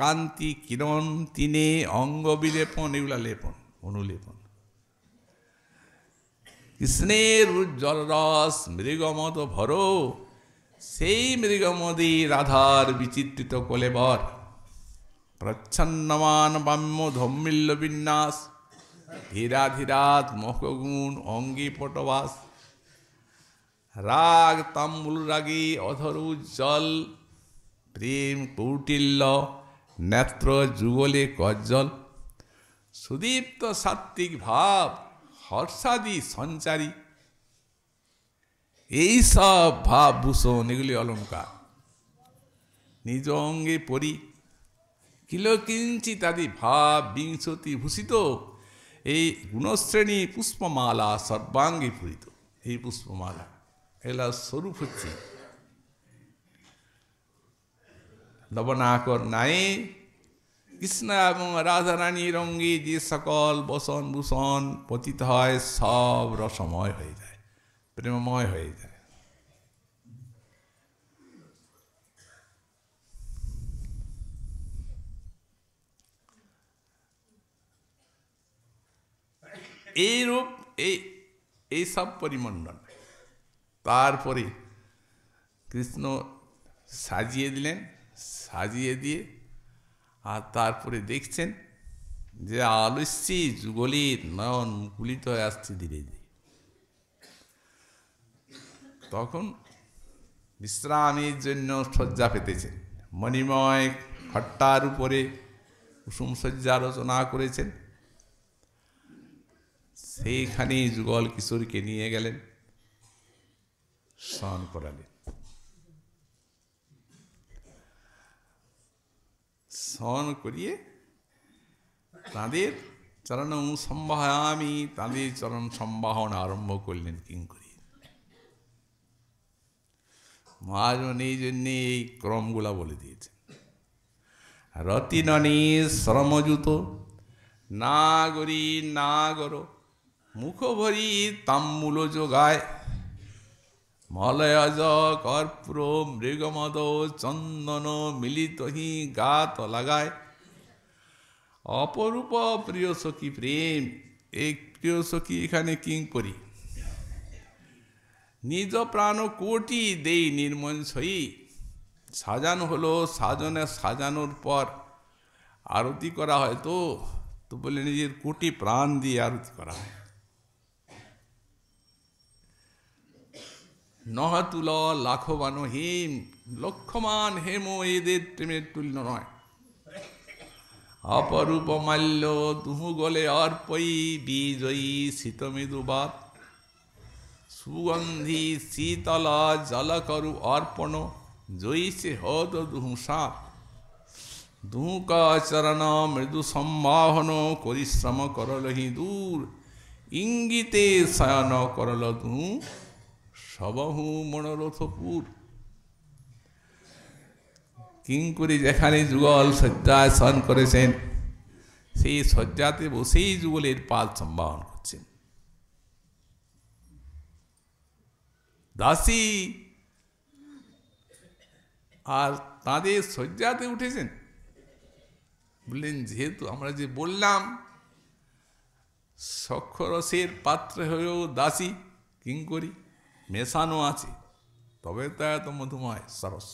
S1: কান্তি কিরণ, তিনে অঙ্গ বিলেপন, এগুলা লেপন, অনুলেপন। কৃষ্ণের উজ্জ্বল রস মৃগমদ ভরো, সেই মৃগমদে রাধার বিচিত্রিত কলেবর। প্রচ্ছন্নমান বাম্য ধম্মিল্য বিন্যাস, ধীরাধীরাত মখগুণ অঙ্গী পটবাস। রাগ তাম্বুল রাগী অধর উজ্জ্বল, প্রেম কৌটিল্য নেত্র যুগলে কজ্জল। সুদীপ্ত সাত্ত্বিক ভাব হর্ষাদি সঞ্চারী, এই সব ভাব ভূষণ, এগুলি অলঙ্কার। নিজ অঙ্গে পরি কিল কিঞ্চিতাদি ভাব বিংশতি ভূষিত, এই গুণশ্রেণী পুষ্পমালা সর্বাঙ্গে পূরিত। এই পুষ্পমালা এগুলা স্বরূপ হচ্ছে লবণাকর নাই কৃষ্ণ এবং রাধারানীর অঙ্গে যে সকল বসন ভূষণ পতিত হয়, সব রসময় হয়ে যায়, প্রেমময় হয়ে যায়। এই রূপ এই সব পরিমণ্ডল। তারপরে কৃষ্ণ সাজিয়ে দিলেন, সাজিয়ে দিয়ে আর তারপরে দেখছেন যে আলস্যি যুগলীর নয়ন মুকুলিত হয়ে আসছে ধীরে ধীরে। তখন বিশ্রামের জন্য শয্যা পেতেছেন, মণিময় খট্টার উপরে কুসুম শয্যা রচনা করেছেন। সেইখানে যুগল কিশোরীকে নিয়ে গেলেন, স্নান করালেন। স্নান করিয়ে তাঁদের চরণ সম্বাহামি, তাঁদের চরণ সম্বাহন আরম্ভ করলেন কিঙ্করী। মহাজন এই জন্যে এই ক্রমগুলা বলে দিয়েছেন। রতিননী শ্রমযুত নাগরী নাগর, মুখ ভরি তাম্বুল যোগায়। মলয়জ কর্পূর মৃগমদ চন্দন মিলিত হি গাত লাগায়। অপরূপ প্রিয় সখী প্রেম, এই প্রিয় সখী এখানে কিঙ্করী নিজ প্রাণ কোটি দেই নির্মঞ্চয়ী। সাজানো হলো, সাজানোর পর আরতি করা হয়, তো বলে নিজের কোটি প্রাণ দিয়ে আরতি করা হয়। নহতুল লাখবান হেম, লক্ষমান হেম এদের প্রেমের তুল্য নয়। অপরূপ মাল্য তুহু গলে অর্পই, বিজয়ী শীতমৃদুবাত। সুগন্ধি শীতল জল করু অর্পণ, জয়ীছে হদ দুহু সাপ। দুহুক চরণ মৃদু সম্বাহন, পরিশ্রম করলহি দূর। ইঙ্গিতে শয়ন করল দুহু, সবহু মনোরথপুর। কিঙ্করী যেখানে যুগল শয্যায় শয়ন করেছেন, সেই শয্যাতে বসেই যুগলের পাদ সম্বাহন করছেন। দাসী আর তাঁদের শয্যাতে উঠেছেন। বললেন, যেহেতু আমরা যে বললাম সক্ষরসের পাত্রে হয়েও দাসী কিঙ্করী মেশানো আছে, তবে তা এত মধুময় সরস।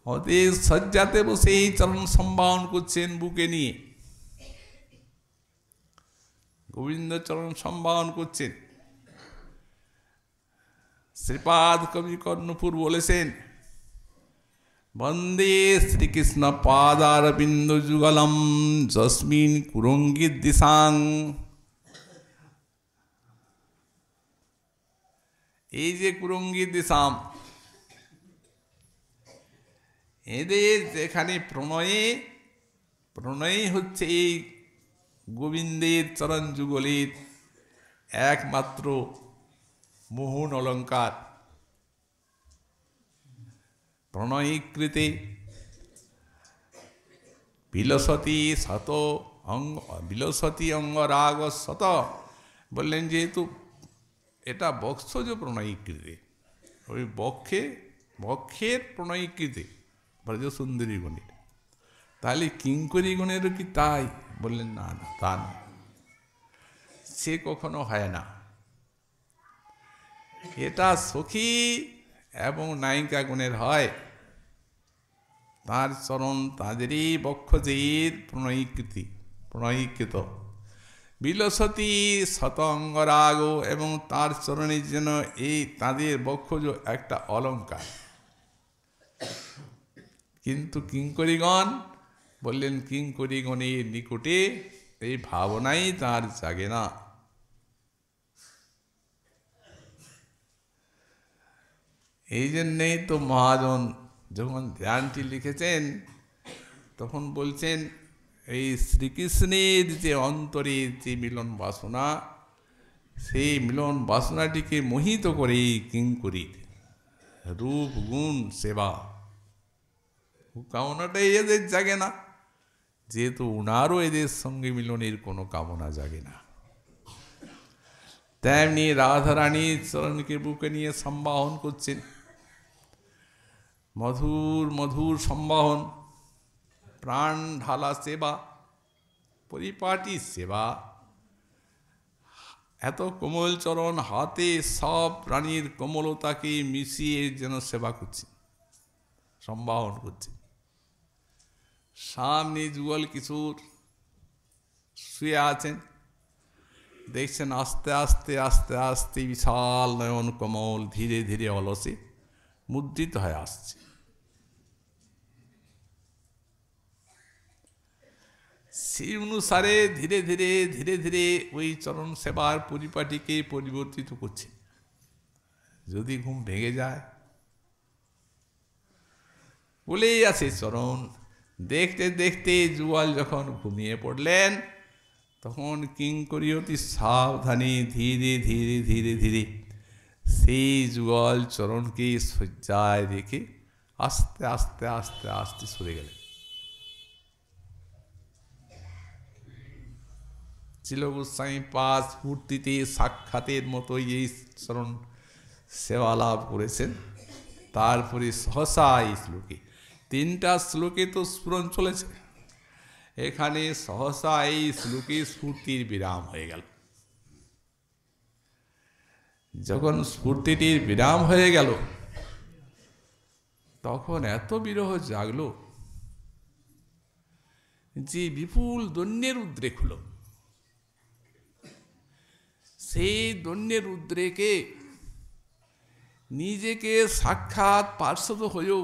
S1: ওদের শয্যাতে বসেই চরণ সম্বাহন করছেন বুকে নিয়ে, গোবিন্দ চরণ সম্বাহন করছেন। শ্রীপাদ কবি কর্ণপুর বলেছেন, বন্দে শ্রীকৃষ্ণ পাদারবিন্দ যুগলম যস্মিন কুরঙ্গীর দিশাং। এই যে কুরঙ্গীর দিশাম, এদের যেখানে প্রণয়ে হচ্ছে এই গোবিন্দের চরণ যুগলের একমাত্র মোহন অলঙ্কার। প্রণয়ীকৃতে বিলসতি অঙ্গরাগ শত। বললেন যেহেতু এটা বক্ষজ প্রণয়ীকৃতে, ওই বক্ষের প্রণয়ীকৃতে ব্রজ সুন্দরী গণের, তাহলে কিঙ্করী গণেরও কি তাই? বললেন না, তা না। ইচ্ছে কখনো হয় না। এটা সখী এবং নায়িকা গুণের হয়। তার চরণ তাদেরই বক্ষজের প্রণয়ীকৃত বিলসতি শতঙ্গরাগ, এবং তার চরণের যেন এই তাদের বক্ষজ একটা অলঙ্কার। কিন্তু কিঙ্করীগণ বললেন, কিঙ্করীগণের নিকটে এই ভাবনাই তার জাগে না। এই জন্যেই তো মহাজন যখন ধ্যানটি লিখেছেন তখন বলছেন, এই শ্রীকৃষ্ণের যে অন্তরের যে মিলন বাসনা, সেই মিলন বাসনাটিকে মোহিত করে কিঙ্করীর রূপ গুণ সেবা কামনাটাই এদের জাগে না, যেহেতু উনারও এদের সঙ্গে মিলনের কোনো কামনা জাগে না। তেমনি রাধারানীর চরণকে বুকে নিয়ে সম্বাহন করছেন, মধুর মধুর সম্বাহন, প্রাণ ঢালা সেবা, পরিপাটি সেবা। এত কোমল চরণ, হাতে সব প্রাণীর কোমলতাকে মিশিয়ে যেন সেবা করছে, সম্বাহন করছে। সামনে যুগল কিশোর শুয়ে আছেন, দেখছেন আস্তে আস্তে আস্তে আস্তে বিশাল নয়ন কমল ধীরে ধীরে অলসে মুদ্রিত হয়ে আসছে। সেই অনুসারে ধীরে ধীরে ধীরে ধীরে ওই চরণ সেবার পরিপাটিকে পরিবর্তিত করছে। যদি ঘুম ভেঙে যায়, বলেই আছে চরণ। দেখতে দেখতে যুগল যখন ঘুমিয়ে পড়লেন, তখন কিঙ্করী অতি সাবধানে ধীরে ধীরে ধীরে ধীরে সেই যুগল চরণকে শয্যায় রেখে আস্তে আস্তে আস্তে আস্তে সরে গেলেন। চিলগোস্বামী পাঁচ স্ফূর্তিতে সাক্ষাতের মতোই এই চরণ সেবা লাভ করেছেন। তারপরে সহসা এই শ্লোকে, তিনটা শ্লোকে তো স্ফুরণ চলেছে, এখানে সহসা এই শ্লোকে স্ফূর্তির বিরাম হয়ে গেল। যখন স্ফূর্তিটির বিরাম হয়ে গেল, তখন এত বিরহ জাগলো যে বিপুল দৈন্যের উদ্রেক হল। সেই দৈন্যের উদ্রেকে নিজেকে সাক্ষাৎ পার্শ্বদ হয়েও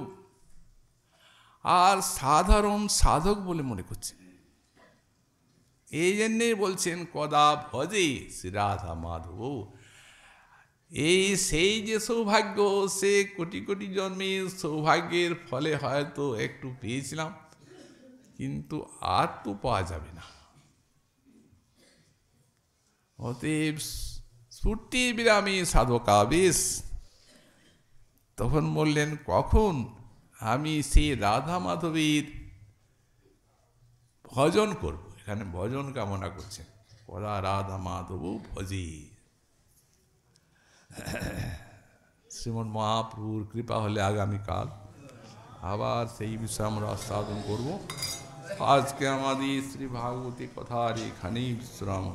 S1: আর সাধারণ সাধক বলে মনে করছে। এই জন্যেই বলছেন, কদা ভজে শ্রী রাধা মাধব। এই সেই যে সৌভাগ্য, সে কোটি কোটি জন্মের সৌভাগ্যের ফলে হয়তো একটু পেয়েছিলাম, কিন্তু আর তো পাওয়া যাবে না। অতএব স্ফূর্তি বিরামে সাধকাবেশ। তখন বললেন, কখন আমি সেই রাধা মাধবীর ভজন করব। এখানে ভজন কামনা করছেন, কদা রাধা মাধব ভজি। শ্রীমন মহাপ্রভুর কৃপা হলে আগামীকাল আবার সেই বিষয়ে আমরা আস্বাদন করব। আজকে আমাদের শ্রী ভাগবতী কথার এখানেই বিশ্রাম।